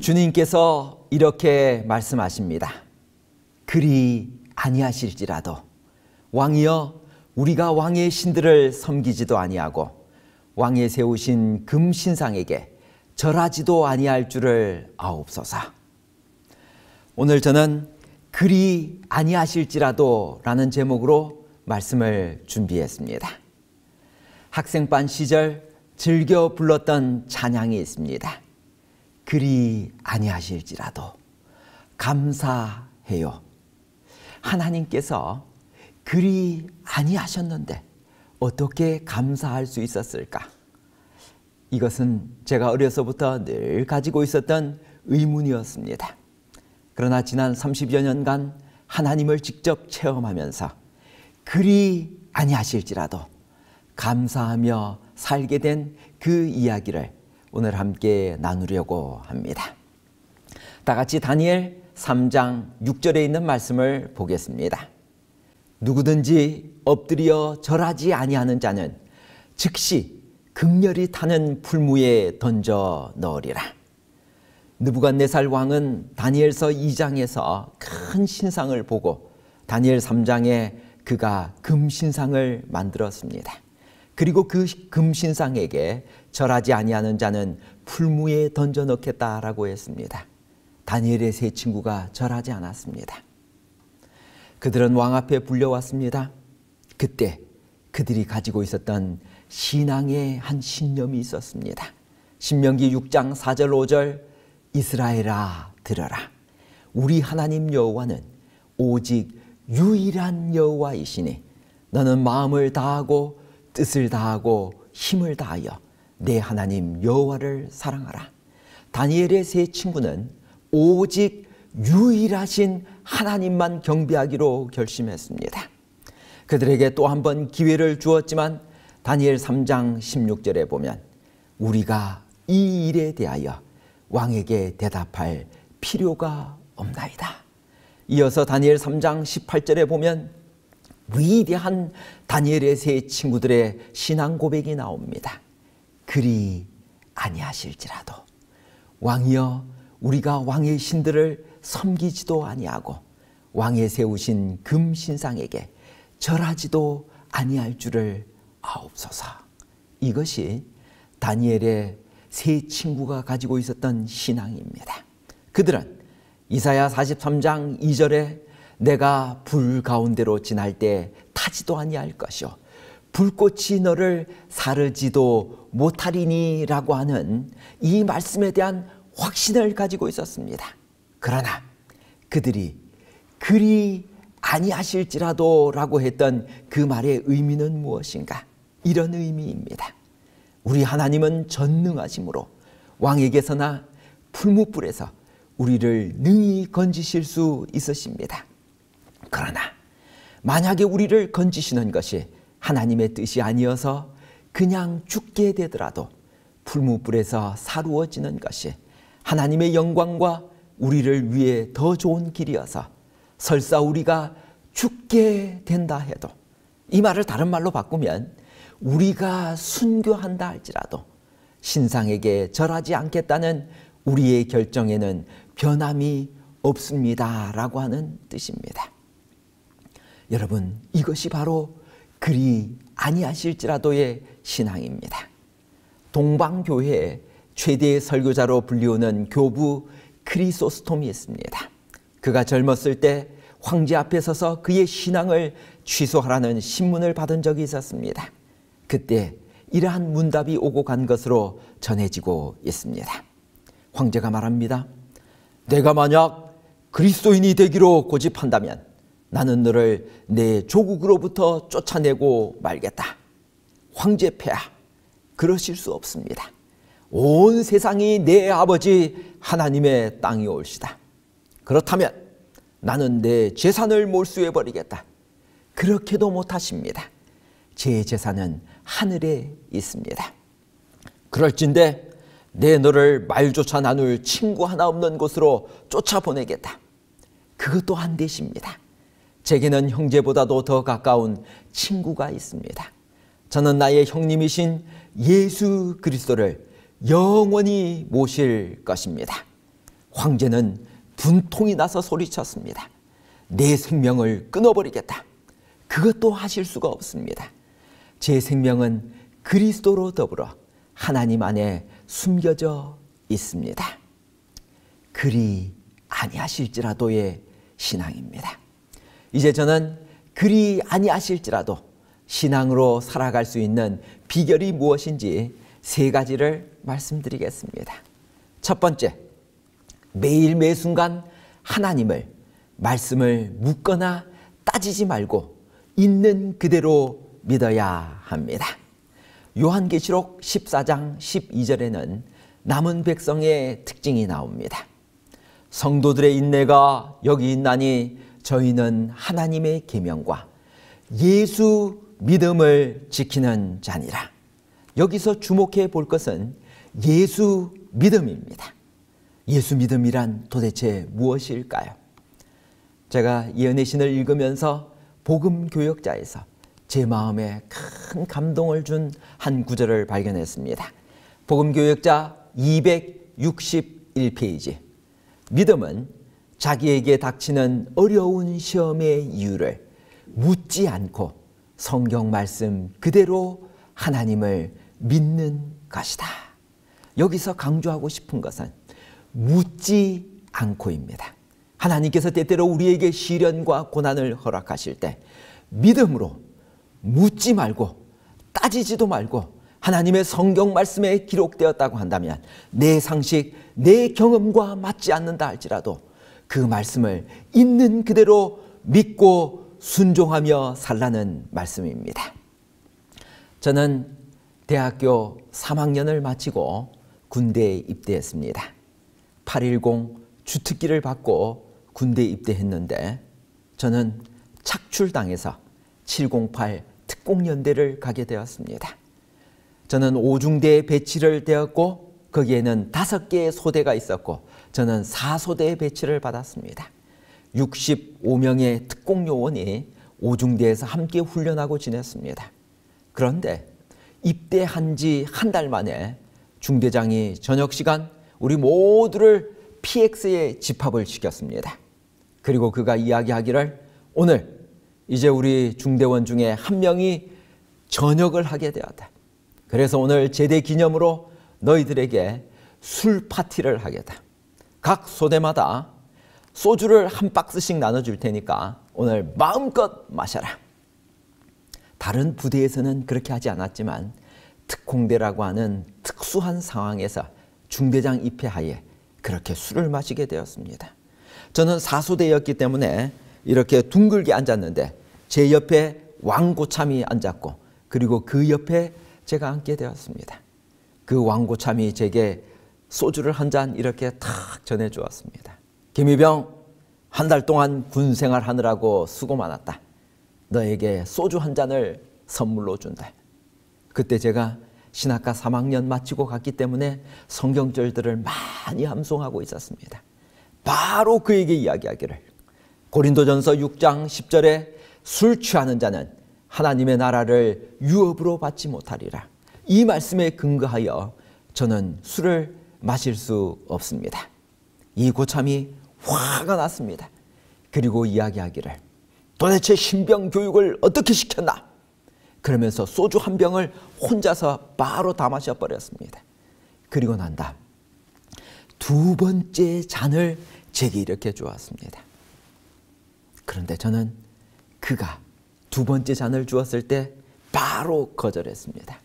주님께서 이렇게 말씀하십니다. 그리 아니하실지라도 왕이여 우리가 왕의 신들을 섬기지도 아니하고 왕의 세우신 금신상에게 절하지도 아니할 줄을 아옵소서. 오늘 저는 그리 아니하실지라도 라는 제목으로 말씀을 준비했습니다. 학생반 시절 즐겨 불렀던 찬양이 있습니다. 그리 아니하실지라도 감사해요. 하나님께서 그리 아니하셨는데 어떻게 감사할 수 있었을까? 이것은 제가 어려서부터 늘 가지고 있었던 의문이었습니다. 그러나 지난 30여 년간 하나님을 직접 체험하면서 그리 아니하실지라도 감사하며 살게 된 그 이야기를 오늘 함께 나누려고 합니다. 다 같이 다니엘 3장 6절에 있는 말씀을 보겠습니다. 누구든지 엎드려 절하지 아니하는 자는 즉시 극렬히 타는 풀무에 던져 넣으리라. 느부갓네살 왕은 다니엘서 2장에서 큰 신상을 보고 다니엘 3장에 그가 금신상을 만들었습니다. 그리고 그 금신상에게 절하지 아니하는 자는 풀무에 던져 넣겠다라고 했습니다. 다니엘의 세 친구가 절하지 않았습니다. 그들은 왕 앞에 불려왔습니다. 그때 그들이 가지고 있었던 신앙의 한 신념이 있었습니다. 신명기 6장 4절 5절 이스라엘아 들어라. 우리 하나님 여호와는 오직 유일한 여호와이시니 너는 마음을 다하고 뜻을 다하고 힘을 다하여 내 하나님 여호와를 사랑하라. 다니엘의 세 친구는 오직 유일하신 하나님만 경배하기로 결심했습니다. 그들에게 또 한 번 기회를 주었지만 다니엘 3장 16절에 보면 우리가 이 일에 대하여 왕에게 대답할 필요가 없나이다. 이어서 다니엘 3장 18절에 보면 위대한 다니엘의 세 친구들의 신앙 고백이 나옵니다. 그리 아니하실지라도 왕이여 우리가 왕의 신들을 섬기지도 아니하고 왕의 세우신 금신상에게 절하지도 아니할 줄을 아옵소서. 이것이 다니엘의 세 친구가 가지고 있었던 신앙입니다. 그들은 이사야 43장 2절에 내가 불 가운데로 지날 때 타지도 아니할 것이요 불꽃이 너를 사르지도 못하리니 라고 하는 이 말씀에 대한 확신을 가지고 있었습니다. 그러나 그들이 그리 아니하실지라도 라고 했던 그 말의 의미는 무엇인가? 이런 의미입니다. 우리 하나님은 전능하심으로 왕에게서나 풀무불에서 우리를 능히 건지실 수 있으십니다. 그러나 만약에 우리를 건지시는 것이 하나님의 뜻이 아니어서 그냥 죽게 되더라도 풀무불에서 사루어지는 것이 하나님의 영광과 우리를 위해 더 좋은 길이어서 설사 우리가 죽게 된다 해도, 이 말을 다른 말로 바꾸면 우리가 순교한다 할지라도 신상에게 절하지 않겠다는 우리의 결정에는 변함이 없습니다 라고 하는 뜻입니다. 여러분, 이것이 바로 그리 아니하실지라도의 신앙입니다. 동방교회의 최대의 설교자로 불리우는 교부 크리소스톰이 있습니다. 그가 젊었을 때 황제 앞에 서서 그의 신앙을 취소하라는 신문을 받은 적이 있었습니다. 그때 이러한 문답이 오고 간 것으로 전해지고 있습니다. 황제가 말합니다. 내가 만약 그리스도인이 되기로 고집한다면 나는 너를 내 조국으로부터 쫓아내고 말겠다. 황제 폐하, 그러실 수 없습니다. 온 세상이 내 아버지 하나님의 땅이 올시다. 그렇다면 나는 내 재산을 몰수해버리겠다. 그렇게도 못하십니다. 제 재산은 하늘에 있습니다. 그럴진데 내 너를 말조차 나눌 친구 하나 없는 곳으로 쫓아보내겠다. 그것도 안 되십니다. 제게는 형제보다도 더 가까운 친구가 있습니다. 저는 나의 형님이신 예수 그리스도를 영원히 모실 것입니다. 황제는 분통이 나서 소리쳤습니다. 내 생명을 끊어버리겠다. 그것도 하실 수가 없습니다. 제 생명은 그리스도로 더불어 하나님 안에 숨겨져 있습니다. 그리 아니하실지라도의 신앙입니다. 이제 저는 그리 아니하실지라도 신앙으로 살아갈 수 있는 비결이 무엇인지 세 가지를 말씀드리겠습니다. 첫 번째, 매일 매순간 하나님을, 말씀을 묻거나 따지지 말고 있는 그대로 믿어야 합니다. 요한계시록 14장 12절에는 남은 백성의 특징이 나옵니다. 성도들의 인내가 여기 있나니 저희는 하나님의 계명과 예수 믿음을 지키는 자니라. 여기서 주목해 볼 것은 예수 믿음입니다. 예수 믿음이란 도대체 무엇일까요? 제가 예언의 신을 읽으면서 복음교역자에서 제 마음에 큰 감동을 준 한 구절을 발견했습니다. 복음교역자 261페이지. 믿음은 자기에게 닥치는 어려운 시험의 이유를 묻지 않고 성경 말씀 그대로 하나님을 믿는 것이다. 여기서 강조하고 싶은 것은 묻지 않고입니다. 하나님께서 때때로 우리에게 시련과 고난을 허락하실 때 믿음으로 묻지 말고 따지지도 말고 하나님의 성경 말씀에 기록되었다고 한다면 내 상식, 내 경험과 맞지 않는다 할지라도 그 말씀을 있는 그대로 믿고 순종하며 살라는 말씀입니다. 저는 대학교 3학년을 마치고 군대에 입대했습니다. 8.10 주특기를 받고 군대에 입대했는데 저는 착출당해서 708 특공연대를 가게 되었습니다. 저는 5중대에 배치를 되었고 거기에는 5개의 소대가 있었고 저는 4소대에 배치를 받았습니다. 65명의 특공요원이 5중대에서 함께 훈련하고 지냈습니다. 그런데 입대한 지 한 달 만에 중대장이 저녁 시간 우리 모두를 PX에 집합을 시켰습니다. 그리고 그가 이야기하기를 오늘 이제 우리 중대원 중에 한 명이 전역을 하게 되었다. 그래서 오늘 제대 기념으로 너희들에게 술 파티를 하겠다. 각 소대마다 소주를 한 박스씩 나눠줄 테니까 오늘 마음껏 마셔라. 다른 부대에서는 그렇게 하지 않았지만 특공대라고 하는 특수한 상황에서 중대장 입회하에 그렇게 술을 마시게 되었습니다. 저는 4소대였기 때문에 이렇게 둥글게 앉았는데 제 옆에 왕고참이 앉았고 그리고 그 옆에 제가 앉게 되었습니다. 그 왕고참이 제게 소주를 한 잔 이렇게 탁 전해주었습니다. 김희병, 한 달 동안 군 생활하느라고 수고 많았다. 너에게 소주 한 잔을 선물로 준다. 그때 제가 신학과 3학년 마치고 갔기 때문에 성경절들을 많이 암송하고 있었습니다. 바로 그에게 이야기하기를 고린도전서 6장 10절에 술 취하는 자는 하나님의 나라를 유업으로 받지 못하리라. 이 말씀에 근거하여 저는 술을 마실 수 없습니다. 이 고참이 화가 났습니다. 그리고 이야기하기를 도대체 신병 교육을 어떻게 시켰나? 그러면서 소주 한 병을 혼자서 바로 다 마셔버렸습니다. 그리고 난 다음 두 번째 잔을 제게 이렇게 주었습니다. 그런데 저는 그가 두 번째 잔을 주었을 때 바로 거절했습니다.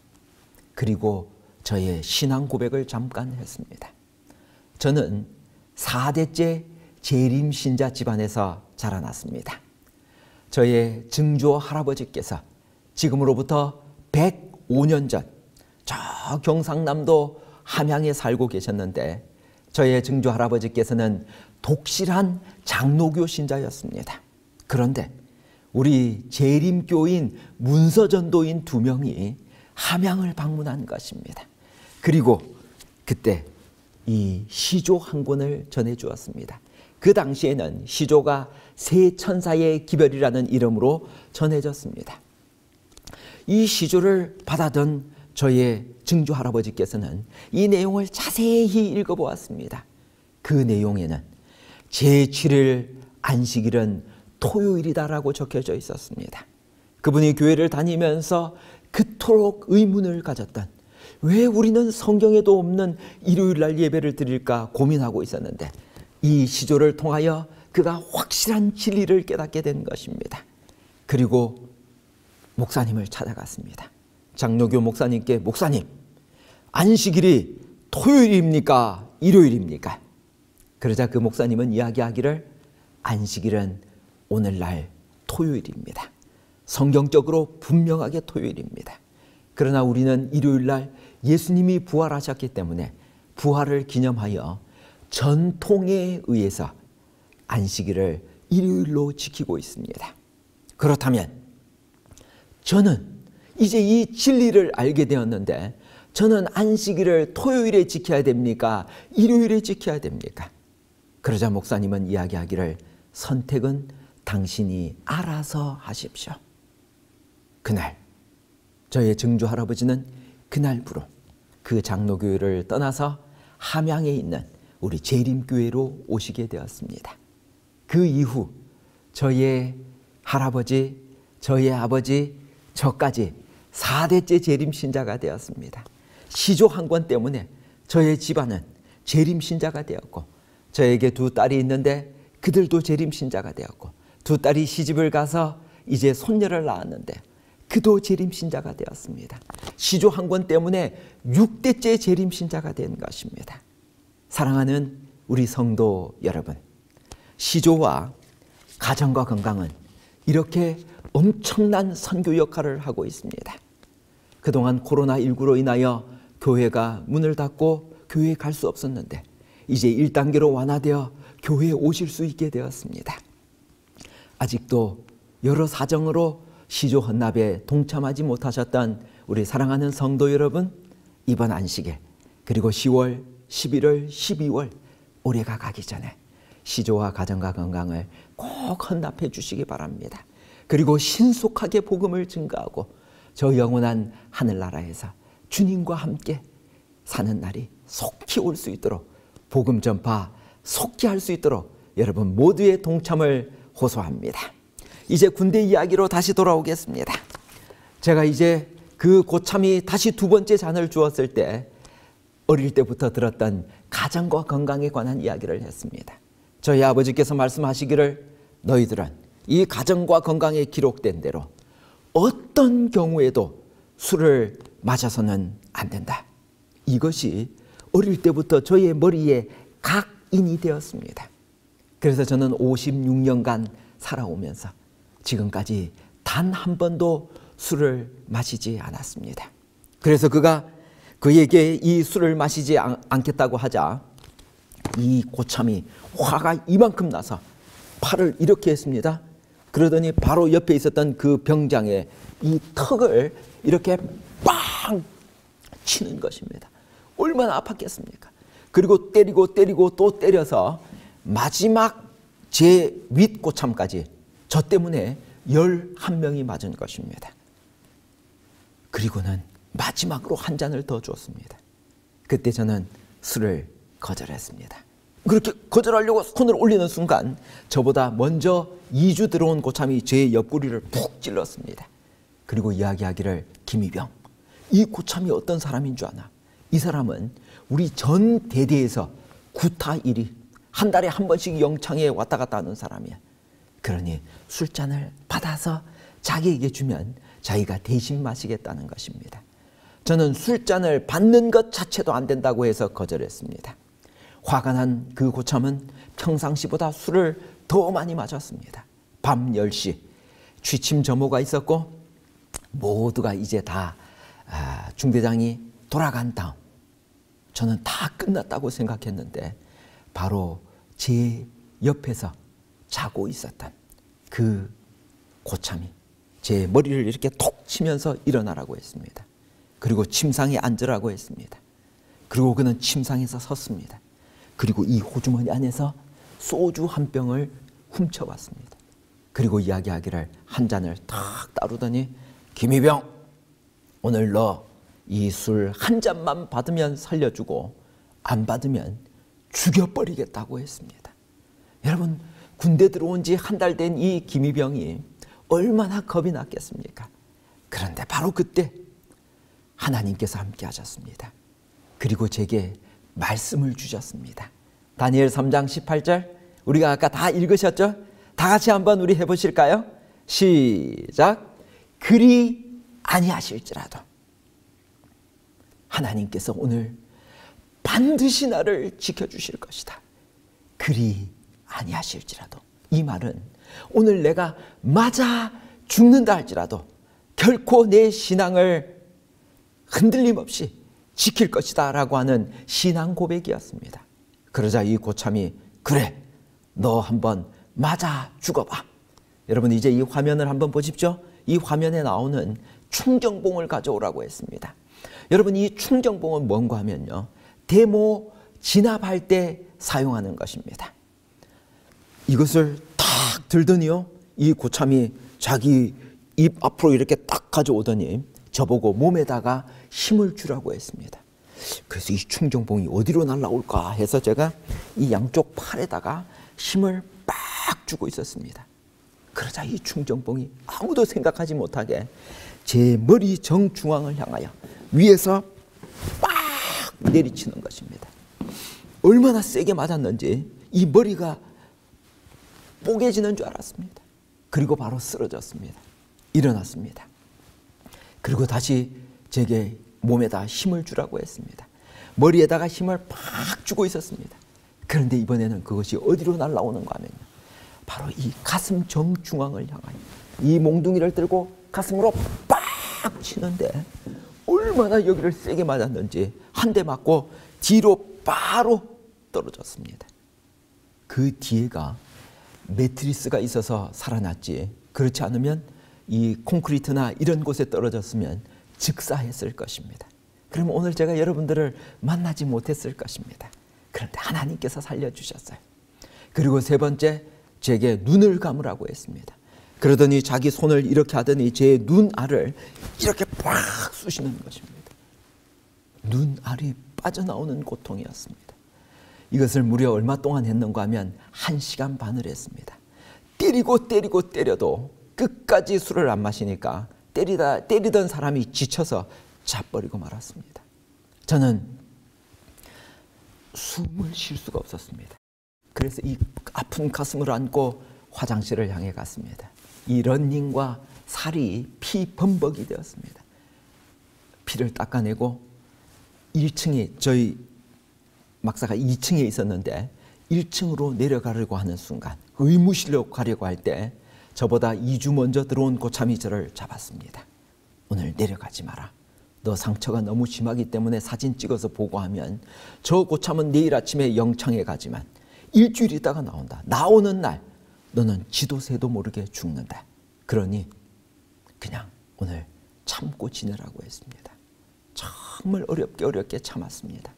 그리고 저의 신앙 고백을 잠깐 했습니다. 저는 4대째 재림 신자 집안에서 자라났습니다. 저의 증조 할아버지께서 지금으로부터 105년 전 저 경상남도 함양에 살고 계셨는데 저의 증조 할아버지께서는 독실한 장로교 신자였습니다. 그런데 우리 재림교인 문서전도인 2명이 함양을 방문한 것입니다. 그리고 그때 이 시조 한 권을 전해주었습니다. 그 당시에는 시조가 새 천사의 기별이라는 이름으로 전해졌습니다. 이 시조를 받아든 저의 증조 할아버지께서는 이 내용을 자세히 읽어보았습니다. 그 내용에는 제7일 안식일은 토요일이다라고 적혀져 있었습니다. 그분이 교회를 다니면서 그토록 의문을 가졌던, 왜 우리는 성경에도 없는 일요일날 예배를 드릴까 고민하고 있었는데 이 시조를 통하여 그가 확실한 진리를 깨닫게 된 것입니다. 그리고 목사님을 찾아갔습니다. 장로교 목사님께, 목사님, 안식일이 토요일입니까? 일요일입니까? 그러자 그 목사님은 이야기하기를, 안식일은 오늘날 토요일입니다. 성경적으로 분명하게 토요일입니다. 그러나 우리는 일요일날 예수님이 부활하셨기 때문에 부활을 기념하여 전통에 의해서 안식일을 일요일로 지키고 있습니다. 그렇다면 저는 이제 이 진리를 알게 되었는데 저는 안식일을 토요일에 지켜야 됩니까? 일요일에 지켜야 됩니까? 그러자 목사님은 이야기하기를, 선택은 당신이 알아서 하십시오. 그날 저의 증조 할아버지는 그날부로 그 장로교회를 떠나서 함양에 있는 우리 재림교회로 오시게 되었습니다. 그 이후 저의 할아버지, 저의 아버지, 저까지 4대째 재림신자가 되었습니다. 시조 한 권 때문에 저의 집안은 재림신자가 되었고, 저에게 두 딸이 있는데 그들도 재림신자가 되었고, 두 딸이 시집을 가서 이제 손녀를 낳았는데 그도 재림신자가 되었습니다. 시조 한 권 때문에 6대째 재림신자가 된 것입니다. 사랑하는 우리 성도 여러분, 시조와 가정과 건강은 이렇게 엄청난 선교 역할을 하고 있습니다. 그동안 코로나19로 인하여 교회가 문을 닫고 교회에 갈 수 없었는데 이제 1단계로 완화되어 교회에 오실 수 있게 되었습니다. 아직도 여러 사정으로 시조 헌납에 동참하지 못하셨던 우리 사랑하는 성도 여러분, 이번 안식에 그리고 10월, 11월, 12월 올해가 가기 전에 시조와 가정과 건강을 꼭 헌납해 주시기 바랍니다. 그리고 신속하게 복음을 증거하고 저 영원한 하늘나라에서 주님과 함께 사는 날이 속히 올 수 있도록, 복음 전파 속히 할 수 있도록 여러분 모두의 동참을 호소합니다. 이제 군대 이야기로 다시 돌아오겠습니다. 제가 이제 그 고참이 다시 두 번째 잔을 주었을 때 어릴 때부터 들었던 가정과 건강에 관한 이야기를 했습니다. 저희 아버지께서 말씀하시기를, 너희들은 이 가정과 건강에 기록된 대로 어떤 경우에도 술을 마셔서는 안 된다. 이것이 어릴 때부터 저의 머리에 각인이 되었습니다. 그래서 저는 56년간 살아오면서 지금까지 단 한 번도 술을 마시지 않았습니다. 그래서 그가 그에게 이 술을 마시지 않겠다고 하자 이 고참이 화가 이만큼 나서 팔을 이렇게 했습니다. 그러더니 바로 옆에 있었던 그 병장의 이 턱을 이렇게 빵 치는 것입니다. 얼마나 아팠겠습니까? 그리고 때리고 또 때려서 마지막 제 윗고참까지 저 때문에 11명이 맞은 것입니다. 그리고는 마지막으로 한 잔을 더 줬습니다. 그때 저는 술을 거절했습니다. 그렇게 거절하려고 손을 올리는 순간 저보다 먼저 2주 들어온 고참이 제 옆구리를 푹 찔렀습니다. 그리고 이야기하기를, 김희병, 이 고참이 어떤 사람인 줄 아나? 이 사람은 우리 전 대대에서 구타 1위, 한 달에 한 번씩 영창에 왔다 갔다 하는 사람이야. 그러니 술잔을 받아서 자기에게 주면 자기가 대신 마시겠다는 것입니다. 저는 술잔을 받는 것 자체도 안 된다고 해서 거절했습니다. 화가 난 그 고참은 평상시보다 술을 더 많이 마셨습니다. 밤 10시 취침 점호가 있었고 모두가 이제 다 중대장이 돌아간 다음 저는 다 끝났다고 생각했는데 바로 제 옆에서 자고 있었던 그 고참이 제 머리를 이렇게 톡 치면서 일어나라고 했습니다. 그리고 침상에 앉으라고 했습니다. 그리고 그는 침상에서 섰습니다. 그리고 이 호주머니 안에서 소주 한 병을 훔쳐왔습니다. 그리고 이야기하기를, 한 잔을 탁 따르더니, 김희병, 오늘 너 이 술 한 잔만 받으면 살려주고 안 받으면 죽여버리겠다고 했습니다. 여러분, 군대 들어온 지 한 달 된 이 김희병이 얼마나 겁이 났겠습니까? 그런데 바로 그때 하나님께서 함께 하셨습니다. 그리고 제게 말씀을 주셨습니다. 다니엘 3장 18절, 우리가 아까 다 읽으셨죠? 다 같이 한번 우리 해보실까요? 시작. 그리 아니하실지라도. 하나님께서 오늘 반드시 나를 지켜주실 것이다. 그리 아니하실지라도. 이 말은 오늘 내가 맞아 죽는다 할지라도 결코 내 신앙을 흔들림 없이 지킬 것이다 라고 하는 신앙 고백이었습니다. 그러자 이 고참이 그래, 너 한번 맞아 죽어봐. 여러분, 이제 이 화면을 한번 보십시오. 이 화면에 나오는 충정봉을 가져오라고 했습니다. 여러분, 이 충정봉은 뭔가 하면요, 데모 진압할 때 사용하는 것입니다. 이것을 탁 들더니요, 이 고참이 자기 입 앞으로 이렇게 딱 가져오더니 저보고 몸에다가 힘을 주라고 했습니다. 그래서 이 충정봉이 어디로 날아올까 해서 제가 이 양쪽 팔에다가 힘을 빡 주고 있었습니다. 그러자 이 충정봉이 아무도 생각하지 못하게 제 머리 정중앙을 향하여 위에서 빡 내리치는 것입니다. 얼마나 세게 맞았는지 이 머리가 뽀개지는 줄 알았습니다. 그리고 바로 쓰러졌습니다. 일어났습니다. 그리고 다시 제게 몸에다 힘을 주라고 했습니다. 머리에다가 힘을 팍 주고 있었습니다. 그런데 이번에는 그것이 어디로 날아오는가 하면요, 바로 이 가슴 정중앙을 향하여 이 몽둥이를 들고 가슴으로 팍 치는데 얼마나 여기를 세게 맞았는지 한 대 맞고 뒤로 바로 떨어졌습니다. 그 뒤에가 매트리스가 있어서 살아났지, 그렇지 않으면 이 콘크리트나 이런 곳에 떨어졌으면 즉사했을 것입니다. 그러면 오늘 제가 여러분들을 만나지 못했을 것입니다. 그런데 하나님께서 살려주셨어요. 그리고 세 번째, 제게 눈을 감으라고 했습니다. 그러더니 자기 손을 이렇게 하더니 제 눈알을 이렇게 팍 쑤시는 것입니다. 눈알이 빠져나오는 고통이었습니다. 이것을 무려 얼마 동안 했는가 하면 1시간 반을 했습니다. 때리고 때려도 끝까지 술을 안 마시니까 때리던 사람이 지쳐서 자버리고 말았습니다. 저는 숨을 쉴 수가 없었습니다. 그래서 이 아픈 가슴을 안고 화장실을 향해 갔습니다. 이 런닝과 살이 피 범벅이 되었습니다. 피를 닦아내고 1층에, 저희 막사가 2층에 있었는데 1층으로 내려가려고 하는 순간, 의무실로 가려고 할 때 저보다 2주 먼저 들어온 고참이 저를 잡았습니다. 오늘 내려가지 마라. 너 상처가 너무 심하기 때문에 사진 찍어서 보고하면 저 고참은 내일 아침에 영창에 가지만 일주일 있다가 나온다. 나오는 날 너는 지도새도 모르게 죽는다. 그러니 그냥 오늘 참고 지내라고 했습니다. 정말 어렵게 참았습니다.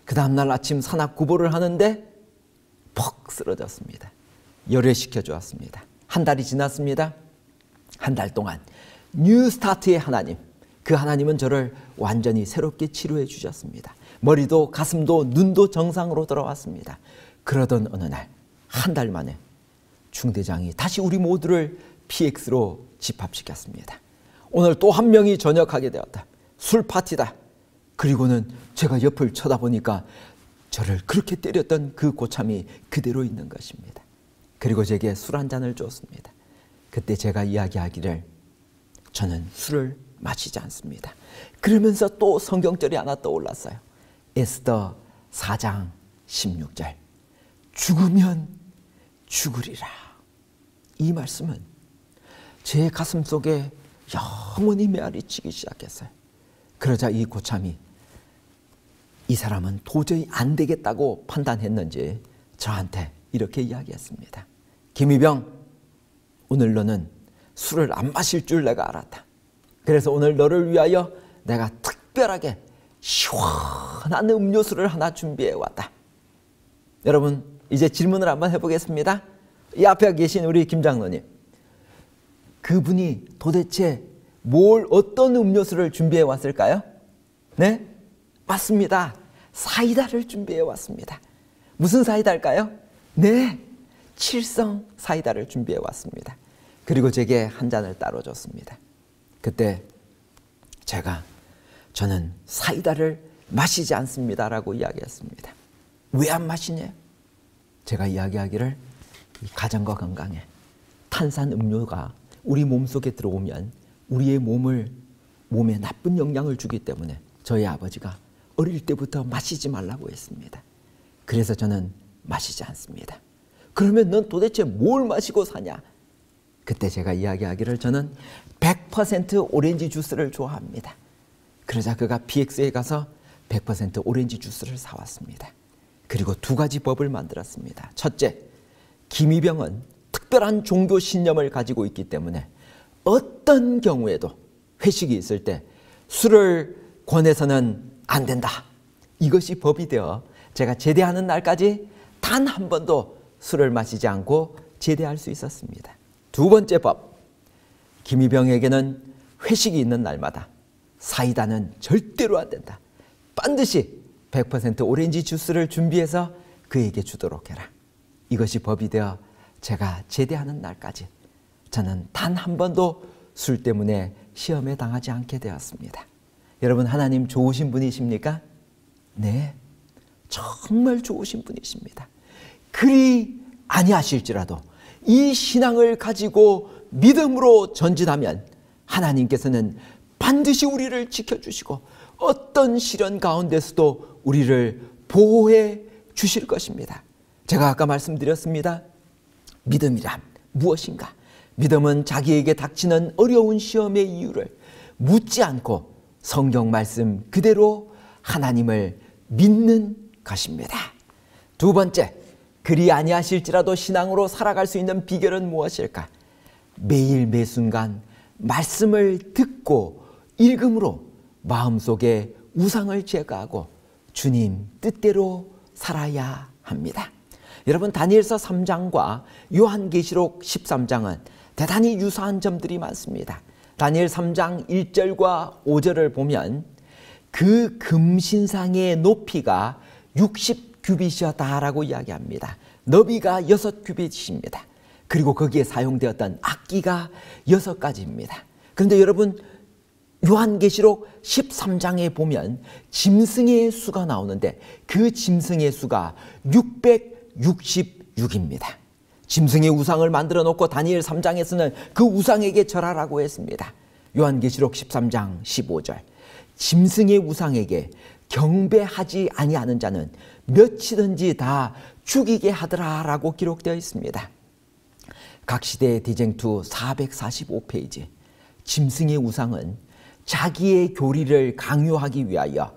그 다음날 아침 산악구보를 하는데 퍽 쓰러졌습니다. 열애시켜 주었습니다. 한 달이 지났습니다. 한 달 동안 뉴스타트의 하나님, 그 하나님은 저를 완전히 새롭게 치료해 주셨습니다. 머리도 가슴도 눈도 정상으로 돌아왔습니다. 그러던 어느 날, 한 달 만에 중대장이 다시 우리 모두를 PX로 집합시켰습니다. 오늘 또 한 명이 전역하게 되었다. 술 파티다. 그리고는 제가 옆을 쳐다보니까 저를 그렇게 때렸던 그 고참이 그대로 있는 것입니다. 그리고 제게 술 한 잔을 줬습니다. 그때 제가 이야기하기를 저는 술을 마시지 않습니다. 그러면서 또 성경절이 하나 떠올랐어요. 에스더 4장 16절. 죽으면 죽으리라. 이 말씀은 제 가슴 속에 영원히 메아리치기 시작했어요. 그러자 이 고참이 이 사람은 도저히 안 되겠다고 판단했는지 저한테 이렇게 이야기했습니다. 김희병, 오늘 너는 술을 안 마실 줄 내가 알았다. 그래서 오늘 너를 위하여 내가 특별하게 시원한 음료수를 하나 준비해 왔다. 여러분, 이제 질문을 한번 해보겠습니다. 이 앞에 계신 우리 김 장로님, 그분이 도대체 어떤 음료수를 준비해 왔을까요? 네? 맞습니다. 사이다를 준비해 왔습니다. 무슨 사이다일까요? 네, 칠성 사이다를 준비해 왔습니다. 그리고 제게 한 잔을 따로 줬습니다. 그때 저는 사이다를 마시지 않습니다라고 이야기했습니다. 왜 안 마시냐? 제가 이야기하기를 이 가정과 건강에 탄산 음료가 우리 몸속에 들어오면 우리의 몸에 나쁜 영향을 주기 때문에 저희 아버지가 어릴 때부터 마시지 말라고 했습니다. 그래서 저는 마시지 않습니다. 그러면 넌 도대체 뭘 마시고 사냐? 그때 제가 이야기하기를 저는 100% 오렌지 주스를 좋아합니다. 그러자 그가 PX에 가서 100% 오렌지 주스를 사왔습니다. 그리고 두 가지 법을 만들었습니다. 첫째, 김희병은 특별한 종교 신념을 가지고 있기 때문에 어떤 경우에도 회식이 있을 때 술을 권해서는 안 된다. 이것이 법이 되어 제가 제대하는 날까지 단 한 번도 술을 마시지 않고 제대할 수 있었습니다. 두 번째 법, 김희병에게는 회식이 있는 날마다 사이다는 절대로 안 된다. 반드시 100% 오렌지 주스를 준비해서 그에게 주도록 해라. 이것이 법이 되어 제가 제대하는 날까지 저는 단 한 번도 술 때문에 시험에 당하지 않게 되었습니다. 여러분, 하나님 좋으신 분이십니까? 네, 정말 좋으신 분이십니다. 그리 아니하실지라도 이 신앙을 가지고 믿음으로 전진하면 하나님께서는 반드시 우리를 지켜주시고 어떤 시련 가운데서도 우리를 보호해 주실 것입니다. 제가 아까 말씀드렸습니다. 믿음이란 무엇인가? 믿음은 자기에게 닥치는 어려운 시험의 이유를 묻지 않고 성경 말씀 그대로 하나님을 믿는 것입니다. 두 번째, 그리 아니하실지라도 신앙으로 살아갈 수 있는 비결은 무엇일까? 매일 매순간 말씀을 듣고 읽음으로 마음속에 우상을 제거하고 주님 뜻대로 살아야 합니다. 여러분, 다니엘서 3장과 요한계시록 13장은 대단히 유사한 점들이 많습니다. 다니엘 3장 1절과 5절을 보면 그 금신상의 높이가 60규빗이었다라고 이야기합니다. 너비가 6규빗입니다. 그리고 거기에 사용되었던 악기가 6가지입니다. 그런데 여러분, 요한계시록 13장에 보면 짐승의 수가 나오는데 그 짐승의 수가 666입니다. 짐승의 우상을 만들어 놓고 다니엘 3장에서는 그 우상에게 절하라고 했습니다. 요한계시록 13장 15절, 짐승의 우상에게 경배하지 아니하는 자는 몇이든지 다 죽이게 하더라라고 기록되어 있습니다. 각 시대의 디쟁투 445페이지, 짐승의 우상은 자기의 교리를 강요하기 위하여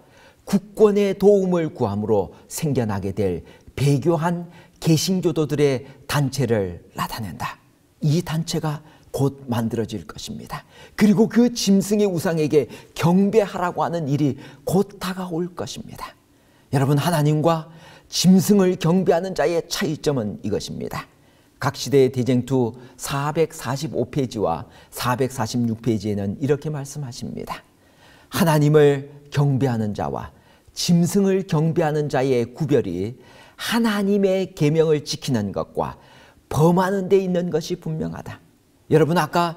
국권의 도움을 구함으로 생겨나게 될 배교한 개신교도들의 단체를 나타낸다. 이 단체가 곧 만들어질 것입니다. 그리고 그 짐승의 우상에게 경배하라고 하는 일이 곧 다가올 것입니다. 여러분, 하나님과 짐승을 경배하는 자의 차이점은 이것입니다. 각 시대의 대쟁투 445페이지와 446페이지에는 이렇게 말씀하십니다. 하나님을 경배하는 자와 짐승을 경배하는 자의 구별이 하나님의 계명을 지키는 것과 범하는 데 있는 것이 분명하다. 여러분, 아까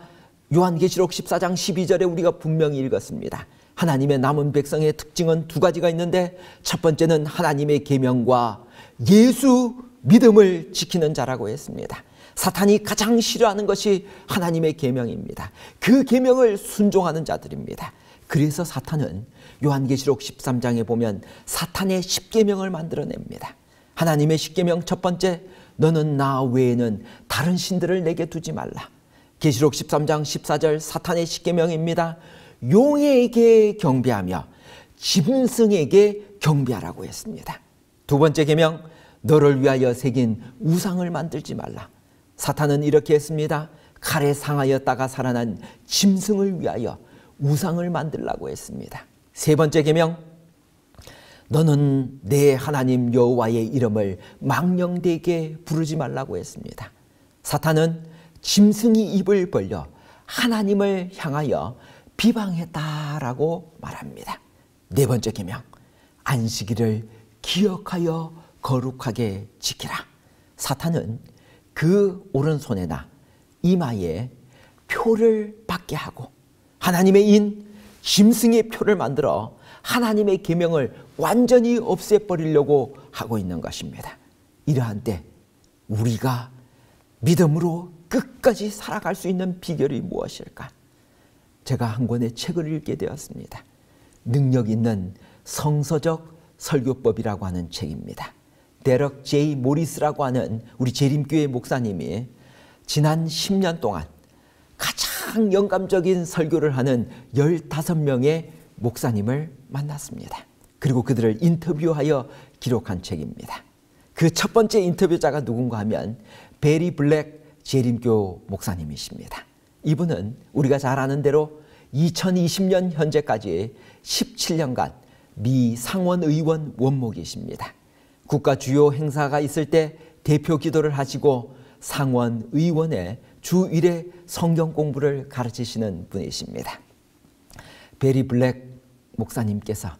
요한계시록 14장 12절에 우리가 분명히 읽었습니다. 하나님의 남은 백성의 특징은 두 가지가 있는데 첫 번째는 하나님의 계명과 예수 믿음을 지키는 자라고 했습니다. 사탄이 가장 싫어하는 것이 하나님의 계명입니다. 그 계명을 순종하는 자들입니다. 그래서 사탄은 요한계시록 13장에 보면 사탄의 10계명을 만들어냅니다. 하나님의 10계명 첫 번째, 너는 나 외에는 다른 신들을 내게 두지 말라. 계시록 13장 14절 사탄의 10계명입니다. 용에게 경배하며 짐승에게 경배하라고 했습니다. 두 번째 계명, 너를 위하여 새긴 우상을 만들지 말라. 사탄은 이렇게 했습니다. 칼에 상하였다가 살아난 짐승을 위하여 우상을 만들라고 했습니다. 세 번째 계명, 너는 내 하나님 여호와의 이름을 망령되게 부르지 말라고 했습니다. 사탄은 짐승이 입을 벌려 하나님을 향하여 비방했다라고 말합니다. 네 번째 계명, 안식일을 기억하여 거룩하게 지키라. 사탄은 그 오른손에나 이마에 표를 받게 하고 하나님의 인 짐승의 표를 만들어 하나님의 계명을 완전히 없애버리려고 하고 있는 것입니다. 이러한 때 우리가 믿음으로 끝까지 살아갈 수 있는 비결이 무엇일까? 제가 한 권의 책을 읽게 되었습니다. 능력 있는 성서적 설교법이라고 하는 책입니다. 데럭 제이 모리스라고 하는 우리 재림교회 목사님이 지난 10년 동안 가장 영감적인 설교를 하는 15명의 목사님을 만났습니다. 그리고 그들을 인터뷰하여 기록한 책입니다. 그 첫 번째 인터뷰자가 누군가 하면 베리 블랙 재림교 목사님이십니다. 이분은 우리가 잘 아는 대로 2020년 현재까지 17년간 미 상원의원 원목이십니다. 국가 주요 행사가 있을 때 대표 기도를 하시고 상원의원의 주 1회 성경 공부를 가르치시는 분이십니다. 베리 블랙 목사님께서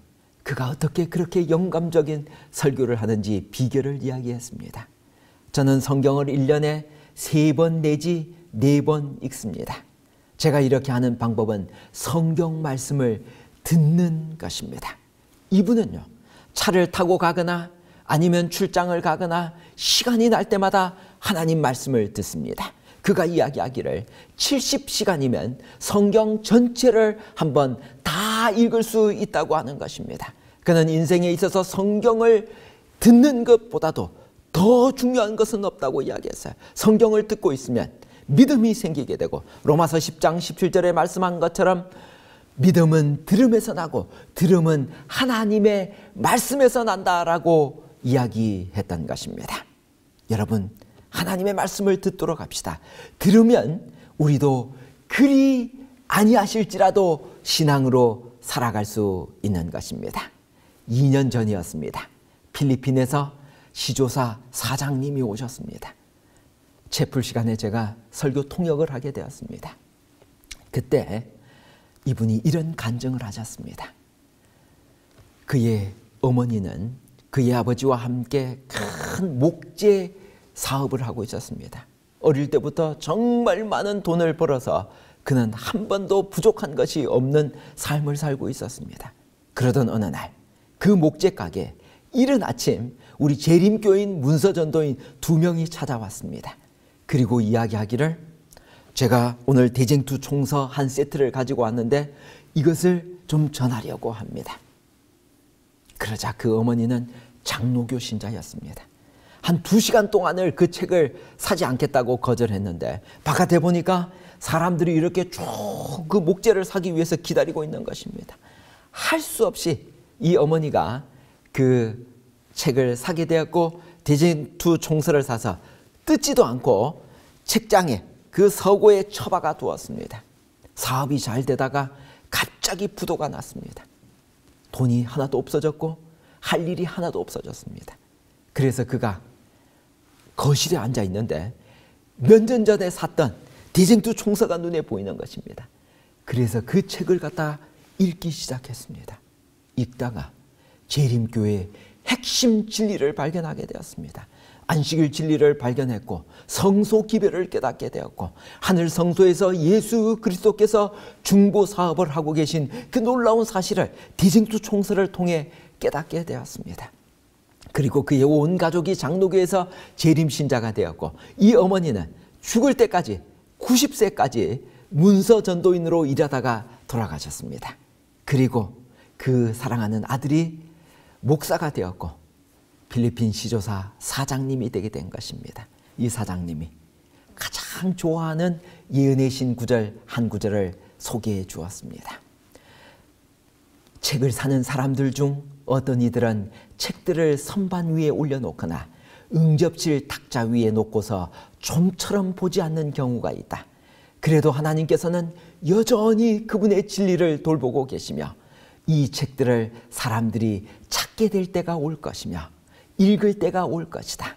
그가 어떻게 그렇게 영감적인 설교를 하는지 비결을 이야기했습니다. 저는 성경을 1년에 3번 내지 4번 읽습니다. 제가 이렇게 하는 방법은 성경 말씀을 듣는 것입니다. 이분은요, 차를 타고 가거나 아니면 출장을 가거나 시간이 날 때마다 하나님 말씀을 듣습니다. 그가 이야기하기를 70시간이면 성경 전체를 한번 다 읽을 수 있다고 하는 것입니다. 그는 인생에 있어서 성경을 듣는 것보다도 더 중요한 것은 없다고 이야기했어요. 성경을 듣고 있으면 믿음이 생기게 되고 로마서 10장 17절에 말씀한 것처럼 믿음은 들음에서 나고 들음은 하나님의 말씀에서 난다라고 이야기했던 것입니다. 여러분, 하나님의 말씀을 듣도록 합시다. 들으면 우리도 그리 아니하실지라도 신앙으로 살아갈 수 있는 것입니다. 2년 전이었습니다. 필리핀에서 시조사 사장님이 오셨습니다. 채플 시간에 제가 설교 통역을 하게 되었습니다. 그때 이분이 이런 간증을 하셨습니다. 그의 어머니는 그의 아버지와 함께 큰 목재 사업을 하고 있었습니다. 어릴 때부터 정말 많은 돈을 벌어서 그는 한 번도 부족한 것이 없는 삶을 살고 있었습니다. 그러던 어느 날 그 목재 가게에 이른 아침 우리 재림교인 문서전도인 2명이 찾아왔습니다. 그리고 이야기하기를 제가 오늘 대쟁투 총서 한 세트를 가지고 왔는데 이것을 좀 전하려고 합니다. 그러자 그 어머니는 장로교 신자였습니다. 한 2시간 동안을 그 책을 사지 않겠다고 거절했는데 바깥에 보니까 사람들이 이렇게 쭉 그 목재를 사기 위해서 기다리고 있는 것입니다. 할 수 없이 이 어머니가 그 책을 사게 되었고 대쟁투 총서를 사서 뜯지도 않고 책장에 그 서고에 처박아 두었습니다. 사업이 잘 되다가 갑자기 부도가 났습니다. 돈이 하나도 없어졌고 할 일이 하나도 없어졌습니다. 그래서 그가 거실에 앉아 있는데 몇 년 전에 샀던 대쟁투 총서가 눈에 보이는 것입니다. 그래서 그 책을 갖다 읽기 시작했습니다. 읽다가 재림교회의 핵심 진리를 발견하게 되었습니다. 안식일 진리를 발견했고 성소 기별을 깨닫게 되었고 하늘 성소에서 예수 그리스도께서 중보 사업을 하고 계신 그 놀라운 사실을 대쟁투 총서를 통해 깨닫게 되었습니다. 그리고 그의 온 가족이 장로교에서 재림신자가 되었고 이 어머니는 죽을 때까지 90세까지 문서전도인으로 일하다가 돌아가셨습니다. 그리고 그 사랑하는 아들이 목사가 되었고 필리핀 시조사 사장님이 되게 된 것입니다. 이 사장님이 가장 좋아하는 예언의 신 구절 한 구절을 소개해 주었습니다. 책을 사는 사람들 중 어떤 이들은 책들을 선반 위에 올려놓거나 응접실 탁자 위에 놓고서 좀처럼 보지 않는 경우가 있다. 그래도 하나님께서는 여전히 그분의 진리를 돌보고 계시며 이 책들을 사람들이 찾게 될 때가 올 것이며 읽을 때가 올 것이다.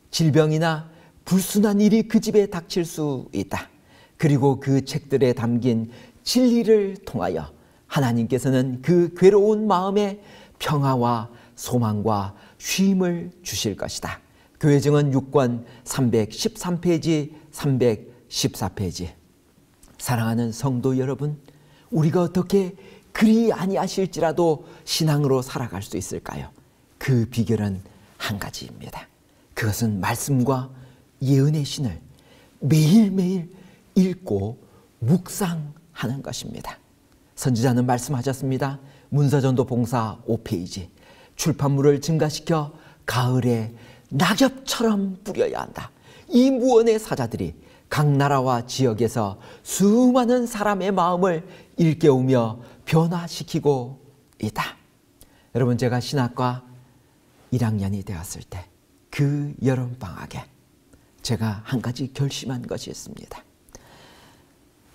질병이나 불순한 일이 그 집에 닥칠 수 있다. 그리고 그 책들에 담긴 진리를 통하여 하나님께서는 그 괴로운 마음에 평화와 소망과 쉼을 주실 것이다. 교회증언 6권 313페이지, 314페이지. 사랑하는 성도 여러분, 우리가 어떻게 그리 아니하실지라도 신앙으로 살아갈 수 있을까요? 그 비결은 한 가지입니다. 그것은 말씀과 예언의 신을 매일매일 읽고 묵상하는 것입니다. 선지자는 말씀하셨습니다. 문서전도 봉사 5페이지. 출판물을 증가시켜 가을에 낙엽처럼 뿌려야 한다. 이 무언의 사자들이 각 나라와 지역에서 수많은 사람의 마음을 일깨우며 변화시키고 있다. 여러분, 제가 신학과 1학년이 되었을 때 그 여름방학에 제가 한 가지 결심한 것이 있습니다.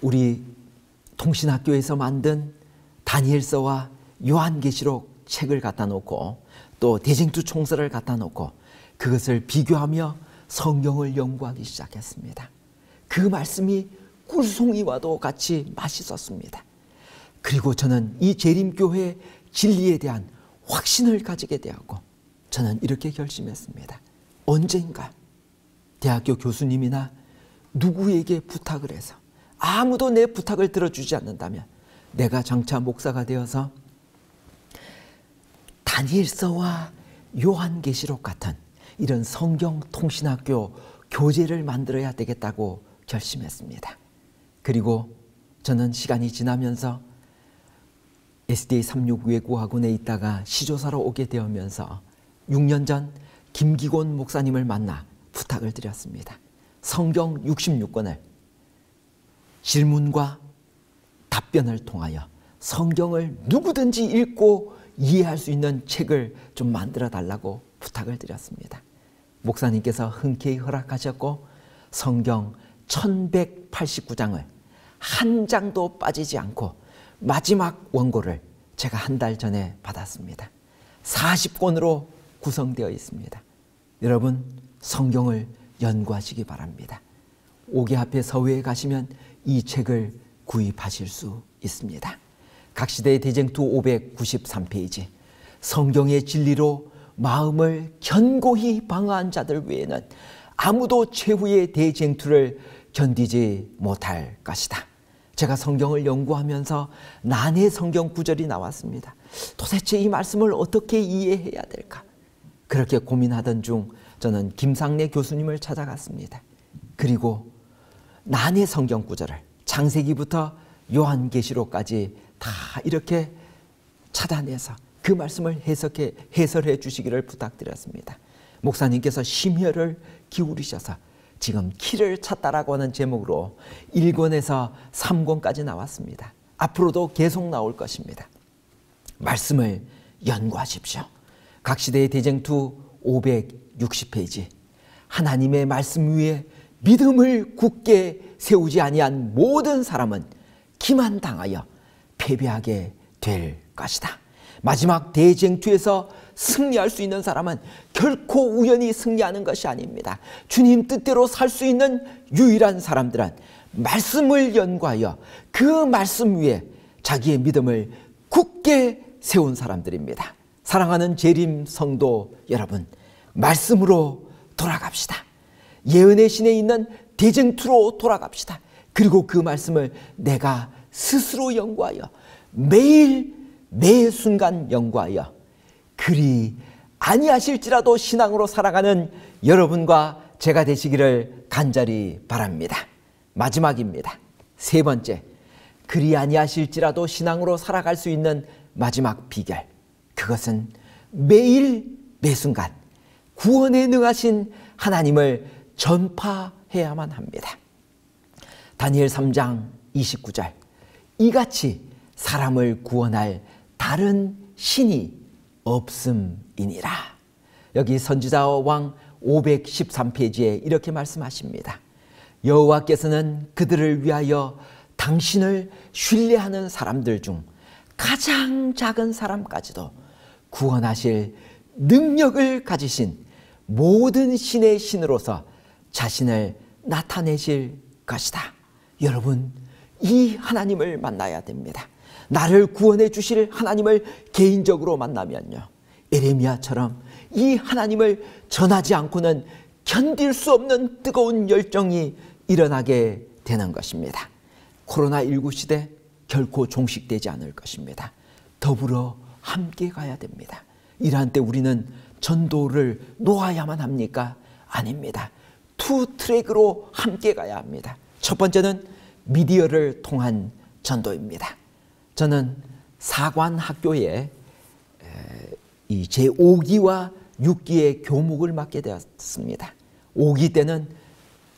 우리 통신학교에서 만든 다니엘서와 요한계시록 책을 갖다 놓고 또 대쟁투 총서를 갖다 놓고 그것을 비교하며 성경을 연구하기 시작했습니다. 그 말씀이 꿀송이와도 같이 맛있었습니다. 그리고 저는 이 재림교회 진리에 대한 확신을 가지게 되었고 저는 이렇게 결심했습니다. 언젠가 대학교 교수님이나 누구에게 부탁을 해서 아무도 내 부탁을 들어주지 않는다면 내가 장차 목사가 되어서 다니엘서와 요한계시록 같은 이런 성경 통신학교 교재를 만들어야 되겠다고 결심했습니다. 그리고 저는 시간이 지나면서 SDA 36 외고학원에 있다가 시조사로 오게 되면서 6년 전 김기곤 목사님을 만나 부탁을 드렸습니다. 성경 66권을 질문과 답변을 통하여 성경을 누구든지 읽고 이해할 수 있는 책을 좀 만들어 달라고 부탁을 드렸습니다. 목사님께서 흔쾌히 허락하셨고 성경 1189장을 한 장도 빠지지 않고 마지막 원고를 제가 한 달 전에 받았습니다. 40권으로 구성되어 있습니다. 여러분, 성경을 연구하시기 바랍니다. 옥외 앞에 서회에 가시면 이 책을 구입하실 수 있습니다. 각시대의 대쟁투 593페이지. 성경의 진리로 마음을 견고히 방어한 자들 외에는 아무도 최후의 대쟁투를 견디지 못할 것이다. 제가 성경을 연구하면서 난해 성경 구절이 나왔습니다. 도대체 이 말씀을 어떻게 이해해야 될까? 그렇게 고민하던 중 저는 김상래 교수님을 찾아갔습니다. 그리고 난해 성경 구절을 창세기부터 요한계시록까지 다 이렇게 찾아내서 그 말씀을 해설해 주시기를 부탁드렸습니다. 목사님께서 심혈을 기울이셔서 지금 키를 찾다라고 하는 제목으로 1권에서 3권까지 나왔습니다. 앞으로도 계속 나올 것입니다. 말씀을 연구하십시오. 각시대의 대쟁투 560페이지. 하나님의 말씀 위에 믿음을 굳게 세우지 아니한 모든 사람은 기만당하여 패배하게 될 것이다. 마지막 대쟁투에서 승리할 수 있는 사람은 결코 우연히 승리하는 것이 아닙니다. 주님 뜻대로 살 수 있는 유일한 사람들은 말씀을 연구하여 그 말씀 위에 자기의 믿음을 굳게 세운 사람들입니다. 사랑하는 재림 성도 여러분, 말씀으로 돌아갑시다. 예언의 신에 있는 대쟁투로 돌아갑시다. 그리고 그 말씀을 내가 스스로 연구하여 매일 매 순간 연구하여 그리 아니하실지라도 신앙으로 살아가는 여러분과 제가 되시기를 간절히 바랍니다. 마지막입니다. 세 번째, 그리 아니하실지라도 신앙으로 살아갈 수 있는 마지막 비결. 그것은 매일 매 순간 구원에 능하신 하나님을 전파해야만 합니다. 다니엘 3장 29절. 이같이 사람을 구원할 다른 신이 없음이니라. 여기 선지자 왕 513페이지에 이렇게 말씀하십니다. 여호와께서는 그들을 위하여 당신을 신뢰하는 사람들 중 가장 작은 사람까지도 구원하실 능력을 가지신 모든 신의 신으로서 자신을 나타내실 것이다. 여러분, 이 하나님을 만나야 됩니다. 나를 구원해 주실 하나님을 개인적으로 만나면요, 에레미야처럼 이 하나님을 전하지 않고는 견딜 수 없는 뜨거운 열정이 일어나게 되는 것입니다. 코로나19 시대 결코 종식되지 않을 것입니다. 더불어 함께 가야 됩니다. 이러한 때 우리는 전도를 놓아야만 합니까? 아닙니다. 투 트랙으로 함께 가야 합니다. 첫 번째는 미디어를 통한 전도입니다. 저는 사관학교에 이 제5기와 6기의 교목을 맡게 되었습니다. 5기 때는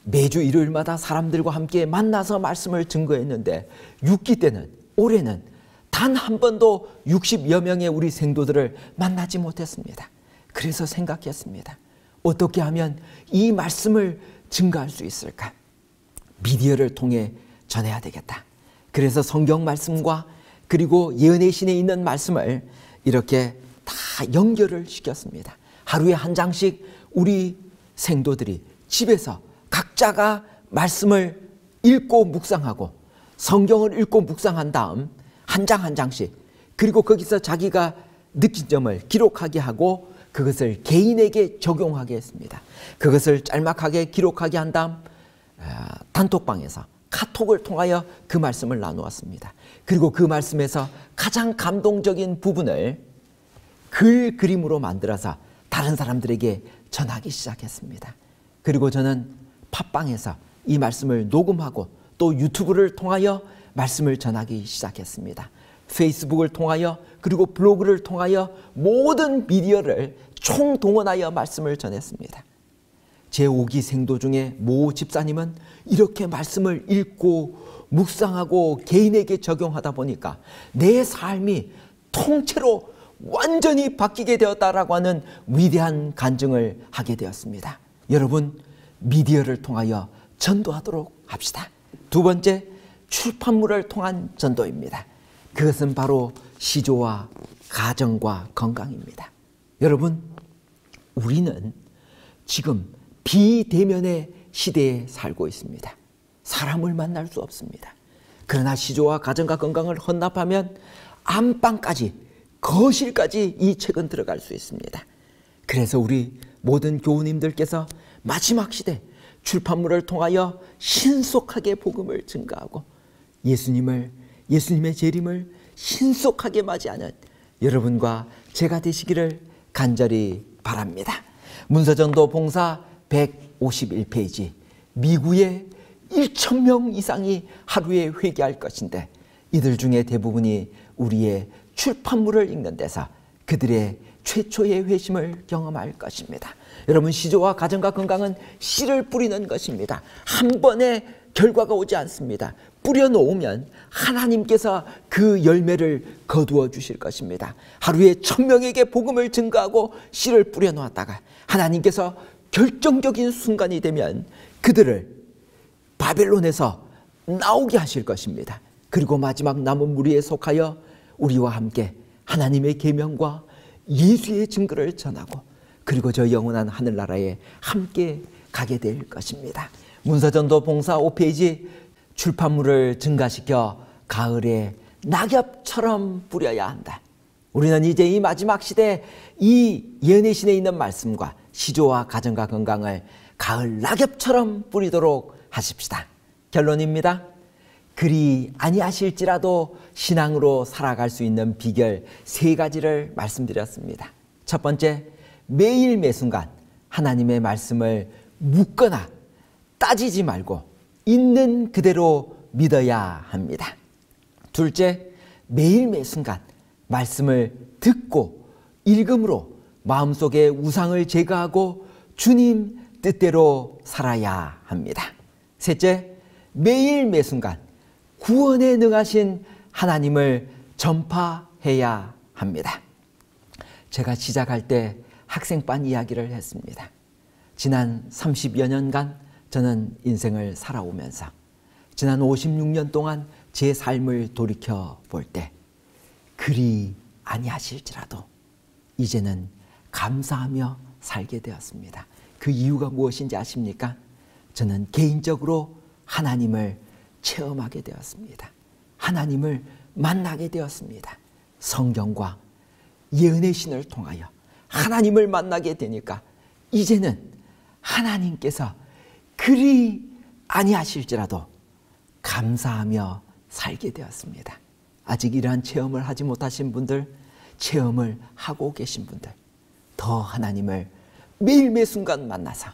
매주 일요일마다 사람들과 함께 만나서 말씀을 증거했는데 6기 때는 올해는 단 한 번도 60여 명의 우리 생도들을 만나지 못했습니다. 그래서 생각했습니다. 어떻게 하면 이 말씀을 증거할 수 있을까? 미디어를 통해 전해야 되겠다. 그래서 성경 말씀과 그리고 예언의 신에 있는 말씀을 이렇게 다 연결을 시켰습니다. 하루에 한 장씩 우리 생도들이 집에서 각자가 말씀을 읽고 묵상하고 성경을 읽고 묵상한 다음 한 장 한 장씩 그리고 거기서 자기가 느낀 점을 기록하게 하고 그것을 개인에게 적용하게 했습니다. 그것을 짤막하게 기록하게 한 다음 단톡방에서 카톡을 통하여 그 말씀을 나누었습니다. 그리고 그 말씀에서 가장 감동적인 부분을 그림으로 만들어서 다른 사람들에게 전하기 시작했습니다. 그리고 저는 팟빵에서 이 말씀을 녹음하고 또 유튜브를 통하여 말씀을 전하기 시작했습니다. 페이스북을 통하여 그리고 블로그를 통하여 모든 미디어를 총동원하여 말씀을 전했습니다. 제5기 생도 중에 모 집사님은 이렇게 말씀을 읽고 묵상하고 개인에게 적용하다 보니까 내 삶이 통째로 완전히 바뀌게 되었다라고 하는 위대한 간증을 하게 되었습니다. 여러분, 미디어를 통하여 전도하도록 합시다. 두 번째, 출판물을 통한 전도입니다. 그것은 바로 시조와 가정과 건강입니다. 여러분, 우리는 지금 비대면의 시대에 살고 있습니다. 사람을 만날 수 없습니다. 그러나 시조와 가정과 건강을 헌납하면 안방까지 거실까지 이 책은 들어갈 수 있습니다. 그래서 우리 모든 교우님들께서 마지막 시대 출판물을 통하여 신속하게 복음을 증거하고 예수님의 재림을 신속하게 맞이하는 여러분과 제가 되시기를 간절히 바랍니다. 문서전도 봉사 151페이지 미국에 1,000명 이상이 하루에 회개할 것인데 이들 중에 대부분이 우리의 출판물을 읽는 데서 그들의 최초의 회심을 경험할 것입니다. 여러분, 시조와 가정과 건강은 씨를 뿌리는 것입니다. 한 번에 결과가 오지 않습니다. 뿌려놓으면 하나님께서 그 열매를 거두어 주실 것입니다. 하루에 1,000명에게 복음을 증거하고 씨를 뿌려놓았다가 하나님께서 결정적인 순간이 되면 그들을 바벨론에서 나오게 하실 것입니다. 그리고 마지막 남은 무리에 속하여 우리와 함께 하나님의 계명과 예수의 증거를 전하고 그리고 저 영원한 하늘나라에 함께 가게 될 것입니다. 문서전도 봉사 5페이지 출판물을 증가시켜 가을에 낙엽처럼 뿌려야 한다. 우리는 이제 이 마지막 시대 이 예언의 신에 있는 말씀과 시조와 가정과 건강을 가을 낙엽처럼 뿌리도록 하십시다. 결론입니다. 그리 아니하실지라도 신앙으로 살아갈 수 있는 비결 3가지를 말씀드렸습니다. 첫 번째, 매일 매순간 하나님의 말씀을 묻거나 따지지 말고 있는 그대로 믿어야 합니다. 둘째, 매일 매순간 말씀을 듣고 읽음으로 마음속의 우상을 제거하고 주님 뜻대로 살아야 합니다. 셋째, 매일 매순간 구원에 능하신 하나님을 전파해야 합니다. 제가 시작할 때 학생반 이야기를 했습니다. 지난 30여 년간 저는 인생을 살아오면서 지난 56년 동안 제 삶을 돌이켜 볼 때 그리 아니하실지라도 이제는 감사하며 살게 되었습니다. 그 이유가 무엇인지 아십니까? 저는 개인적으로 하나님을 체험하게 되었습니다. 하나님을 만나게 되었습니다. 성경과 예언의 신을 통하여 하나님을 만나게 되니까 이제는 하나님께서 그리 아니하실지라도 감사하며 살게 되었습니다. 아직 이러한 체험을 하지 못하신 분들, 체험을 하고 계신 분들, 더 하나님을 매일 매 순간 만나서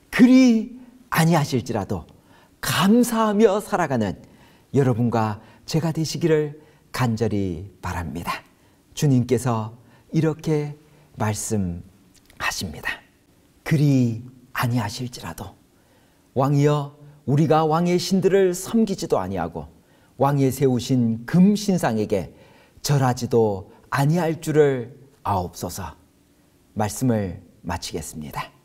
그리 아니하실지라도 감사하며 살아가는 여러분과 제가 되시기를 간절히 바랍니다. 주님께서 이렇게 말씀하십니다. 그리 아니하실지라도 왕이여 우리가 왕의 신들을 섬기지도 아니하고 왕이 세우신 금신상에게 절하지도 아니할 줄을 아옵소서. 말씀을 마치겠습니다.